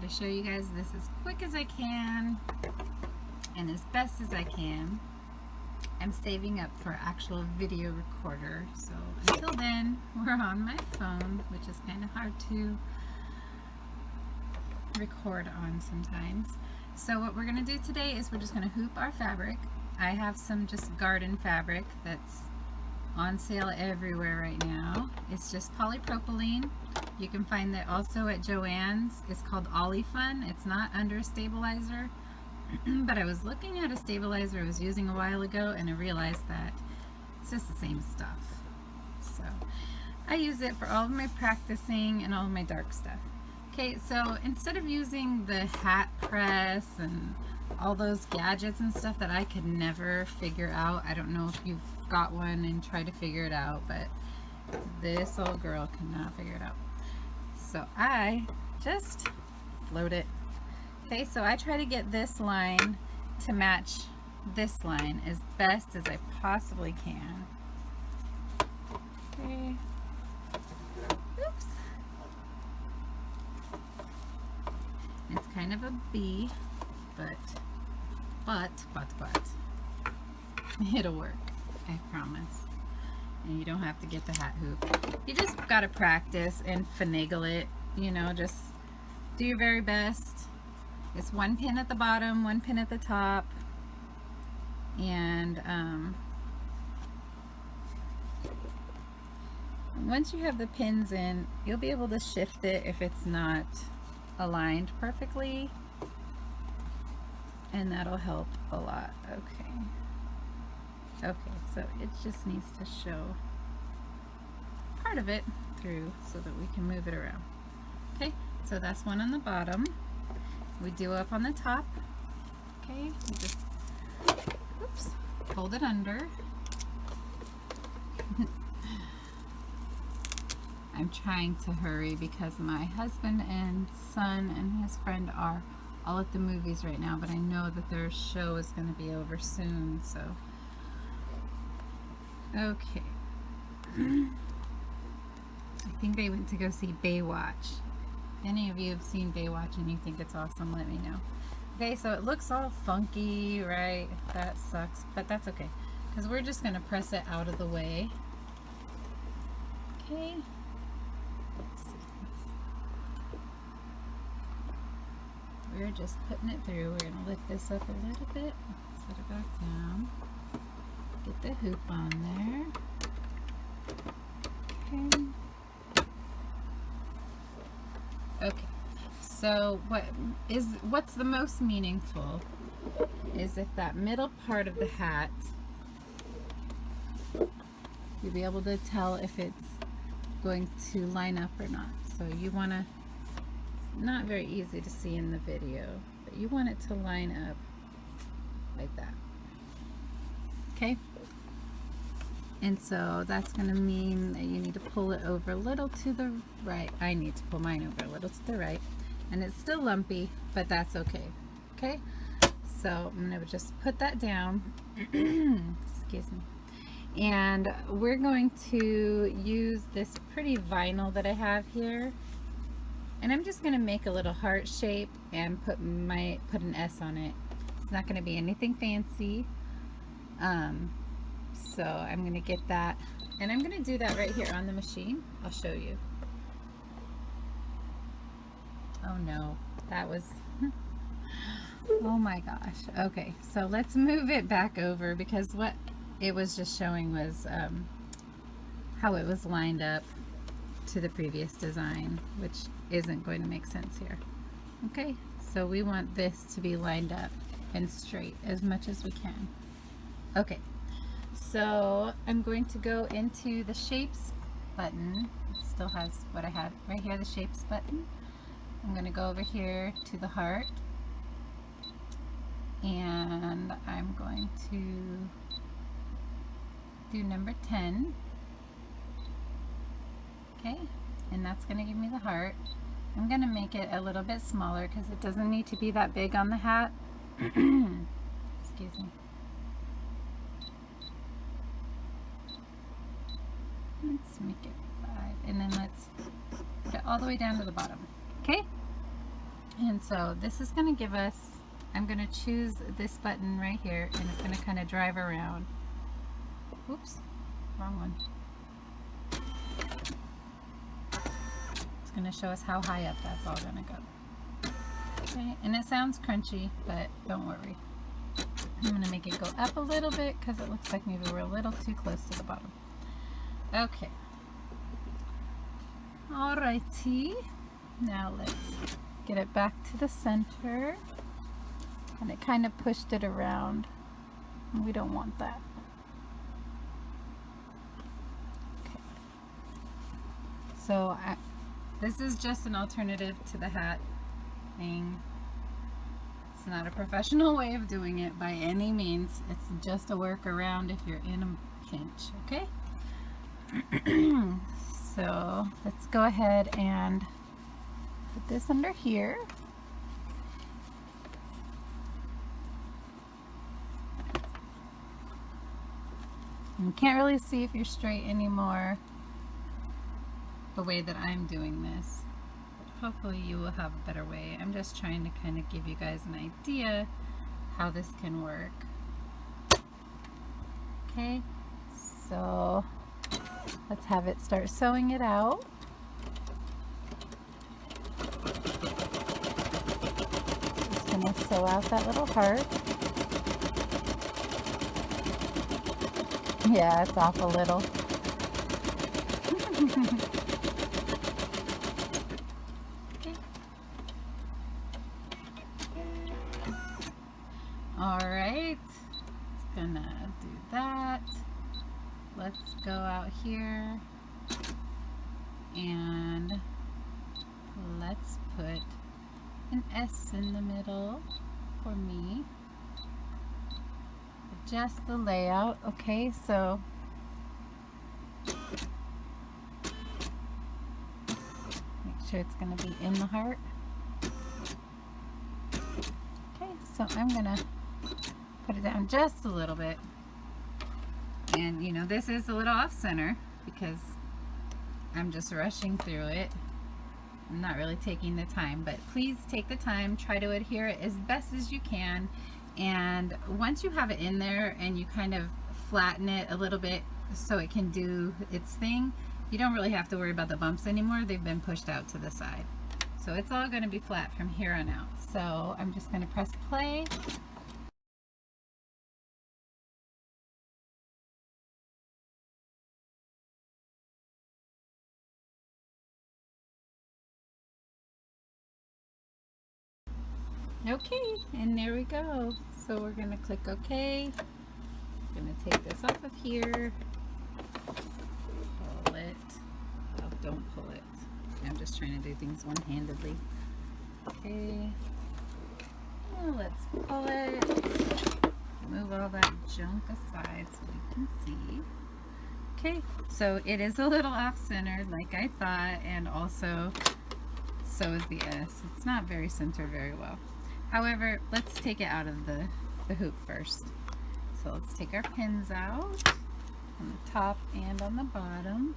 to show you guys this as quick as I can and as best as I can. I'm saving up for actual video recorder, so until then we're on my phone, which is kind of hard to record on sometimes. So what we're going to do today is we're just going to hoop our fabric. I have some just garden fabric that's on sale everywhere right now. It's just polypropylene. You can find that also at Joann's. It's called Olifun. It's not under a stabilizer. But I was looking at a stabilizer I was using a while ago and I realized that it's just the same stuff. So I use it for all of my practicing and all of my dark stuff. Okay, so instead of using the hat press and all those gadgets and stuff that I could never figure out, I don't know if you've got one and tried to figure it out, but this old girl cannot figure it out. So I just float it. Okay, so I try to get this line to match this line as best as I possibly can. Okay. Oops. It's kind of a B, but it'll work, I promise. And you don't have to get the hat hoop. You just gotta practice and finagle it, you know, just do your very best. It's one pin at the bottom, one pin at the top, and once you have the pins in, you'll be able to shift it if it's not aligned perfectly, and that'll help a lot. Okay, so it just needs to show part of it through so that we can move it around. Okay, so that's one on the bottom. We do up on the top. Okay, we just oops, fold it under. I'm trying to hurry because my husband and son and his friend are all at the movies right now, but I know that their show is going to be over soon, so okay. I think they went to go see Baywatch. If any of you have seen Baywatch and you think it's awesome, let me know. Okay, so it looks all funky, right? That sucks, but that's okay, because we're just going to press it out of the way. Okay. Let's see. We're just putting it through. We're going to lift this up a little bit, set it back down, get the hoop on there. Okay. Okay, so what's the most meaningful is if that middle part of the hat, you'll be able to tell if it's going to line up or not. So you want to, it's not very easy to see in the video, but you want it to line up like that. Okay? And so that's going to mean that you need to pull it over a little to the right. I need to pull mine over a little to the right. And it's still lumpy, but that's okay. Okay? So I'm going to just put that down. Excuse me. And we're going to use this pretty vinyl that I have here. And I'm just going to make a little heart shape and put an S on it. It's not going to be anything fancy. So I'm going to get that, and I'm going to do that right here on the machine. I'll show you. Oh no, that was, oh my gosh. Okay, so let's move it back over, because what it was just showing was how it was lined up to the previous design, which isn't going to make sense here. Okay, so we want this to be lined up and straight as much as we can. Okay. So I'm going to go into the shapes button. It still has what I had right here, the shapes button. I'm going to go over here to the heart, and I'm going to do number 10. Okay, and that's going to give me the heart. I'm going to make it a little bit smaller because it doesn't need to be that big on the hat. Excuse me. Let's make it 5, and then let's get all the way down to the bottom. Okay, And so this is going to give us, I'm going to choose this button right here, and it's going to kind of drive around. Oops, wrong one. It's going to show us how high up that's all going to go. Okay, and it sounds crunchy, but don't worry. I'm going to make it go up a little bit because it looks like maybe we're a little too close to the bottom. Okay. Alrighty. Now let's get it back to the center. And it kind of pushed it around. We don't want that. Okay. So this is just an alternative to the hat thing. It's not a professional way of doing it by any means. It's just a workaround if you're in a pinch, okay? So let's go ahead and put this under here. You can't really see if you're straight anymore the way that I'm doing this. But hopefully you will have a better way. I'm just trying to kind of give you guys an idea how this can work. Okay, so let's have it start sewing it out. Just gonna sew out that little heart. Yeah, it's off a little. Okay. All right, it's gonna do that. Let's go out here and let's put an S in the middle for me. Adjust the layout. Okay, so make sure it's going to be in the heart. Okay, so I'm going to put it down just a little bit. And you know, this is a little off center because I'm just rushing through it. I'm not really taking the time, but please take the time, try to adhere it as best as you can. And once you have it in there and you kind of flatten it a little bit so it can do its thing, you don't really have to worry about the bumps anymore. They've been pushed out to the side. So it's all going to be flat from here on out. So I'm just going to press play. Okay, and there we go. So we're going to click OK. I'm going to take this off of here. Pull it. Oh, don't pull it. I'm just trying to do things one-handedly. Okay. Now let's pull it. Move all that junk aside so we can see. Okay, so it is a little off-centered like I thought, and also so is the S. It's not very centered very well. However, let's take it out of the hoop first. So let's take our pins out on the top and on the bottom.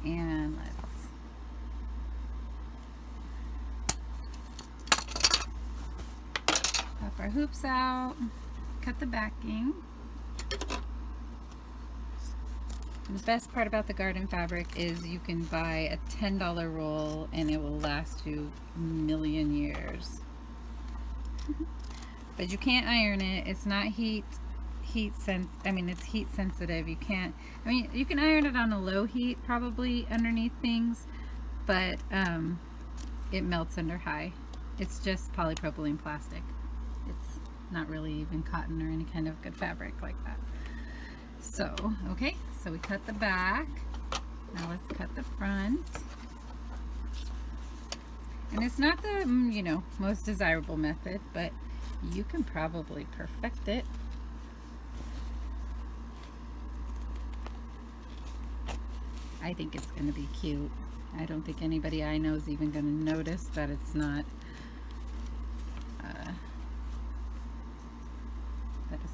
And let's pop our hoops out, cut the backing. And the best part about the garden fabric is you can buy a $10 roll and it will last you a million years. But you can't iron it. It's not it's heat sensitive. You can't, you can iron it on a low heat probably underneath things, but it melts under high. It's just polypropylene plastic. It's not really even cotton or any kind of good fabric like that. So, okay, so we cut the back. Now let's cut the front. And it's not the, most desirable method, but you can probably perfect it. I think it's going to be cute. I don't think anybody I know is even going to notice that it's not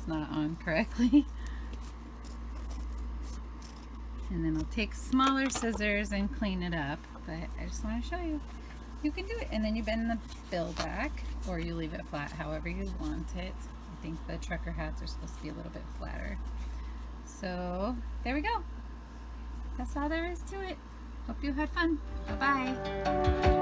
on correctly. And then I'll take smaller scissors and clean it up, but I just want to show you. you can do it. And then you bend the bill back, or you leave it flat, however you want it. I think the trucker hats are supposed to be a little bit flatter. So there we go. That's all there is to it. Hope you had fun. Bye-bye.